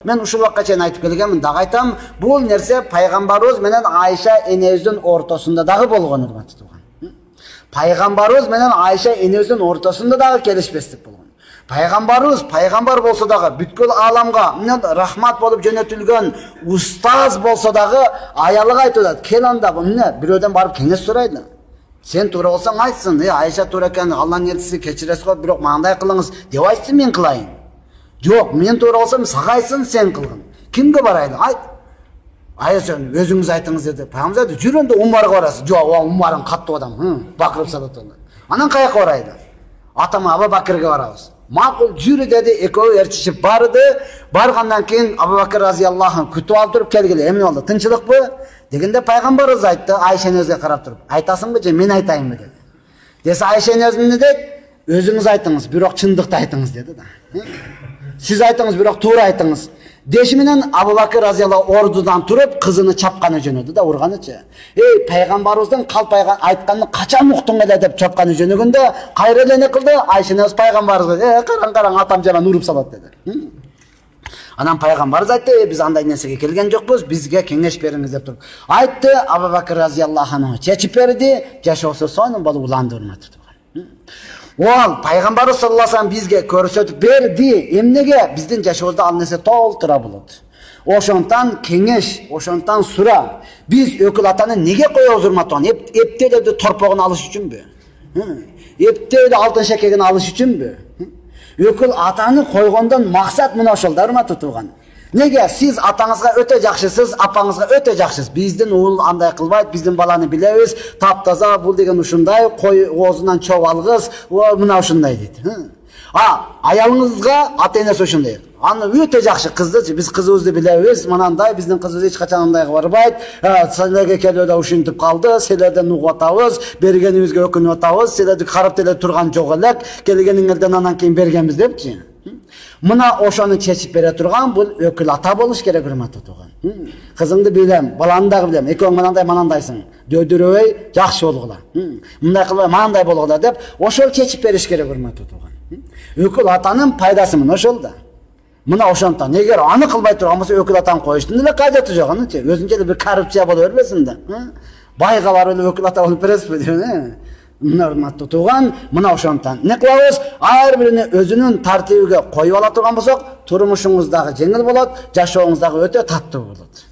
Мен ушул вакытка чейин айтып келгенмин, дагы айтам, бул нерсе пайгамбарыбыз менен Айша энебиздин ортосунда дагы болгон, урматтуу тууган. Пайгамбарыбыз менен Айша энебиздин ортосунда дагы келишпестик болгон. Пайгамбарыбыз пайгамбар болсо дагы, бүткүл ааламга рахмат болуп жөнөтүлгөн устаз болсо дагы аялыга айтып атат, кел анда бирөөдөн барып кеңеш сурайлы. Сен туура болсоң айтсын, Айша туура экен, Алланын элчиси кечиресиз го, бирок мындай кылыңыз деп айтсын, мен кылайын. Жок, мен туура болсом сагайсын, сен кылгын. Кимге барайлы? Айт. Айша өзүңүз айтыңыз деди. Пайгамбар айтты, жүр энди Умарга барасыз. Жок, Умарың каттуу адам. Бакыр салатулла. Анан каяка барайлы? Атама Абу Бакырга барабыз. Макул, жүрү деди, экөө ээрчишип барды. Баргандан кийин Абу Бакыр разияллаху анху күтүп алып туруп келгиле. Эмне болду? Тынчылыкпы? Дегенде пайгамбарыбыз айтты, Айша энебизге карап туруп, айтасыңбы же мен айтайынбы деди. Десе Айша энебиз эмне дейт? Өзүңүз айтыңыз, бирок чындыкты айтыңыз деди да. Сиз айтыңыз, бирок туура айтыңыз. Деши менен Абу Бакыр разияллаху ордудан туруп кызыны чапканы жөнөдү да, урганычы. Пайгамбарыбыздын калп айтканын качан уктуң эле деп чапканы жөнөгөндө, кайра эле не кылды? Айша энебиз пайгамбарыбызга, караң, атам жаман уруп салат деди. Анан пайгамбарыбыз айтты, биз андай нерсеге келген жокпуз, бизге кеңеш бериңиз деп туруп. Айтты, Абу Бакыр разияллаху анху чечип берди, жашоосу сонун болуп уланды, урматтуу тууган. Ол пайгамбарыбыз саллаллаху алейхи ва саллям бизге көрсөтүп берди, эмнеге биздин жашообузда ал нерсе толтура болот. Ошонтан кеңеш, ошонтан сура. Биз өкүл атаны неге коебуз, урматтуу тууган? Эптелерди торпогун алыш үчүнбү? Эптелерди алтын шекегин алыш үчүнбү? Өкүл атаны койгондон максат мына ошол да, урматтуу тууган. Неге сиз атаңызга өтө жакшысыз, апаңызга өтө жакшысыз. Биздин уул андай кылбайт, биздин баланы билебиз, таптаза, бул деген ушундай, кой оозунан чоп алгыз, мына ушундай дейт. Аялыңызга ата-энеси ушундай. Аны өтө жакшы кызды, биз кызыбызды билебиз, мынандай, биздин кызыбыз эч качан андайга барбайт. Силерге келүүдө ушинтип калды, силерден угуп атабыз, бергенибизге өкүнүп атабыз, силерди карап деле турган жок элек, келгениңерден анан кийин бергенбиз депчи. Мына ошону чечип бере турган бул өкүл ата болуш керек, урматтуу тууган. Кызыңды билем, баланы дагы билем, экөөң мынандайсың, дөдүрөбөй жакшы болгула. Мындай кылбай мынандай болгула деп, ошол чечип бериш керек, урматтуу тууган. Өкүл атанын пайдасы мына ошол да. Мына ошонтон эгер аны кылбай турган болсо өкүл атаны коюштун эле кажети жок, анычы өзүнчө эле бир коррупция боло бербесин да. Байга барып эле өкүл ата болуп бересизби деп. Мына урматтуу тууган, мына ошонтон не кылабыз? Ар бирине өзүнүн тартибиге коюп ала турган болсок, турмушуңуз дагы жеңил болот, жашооңуз дагы өтө таттуу болот.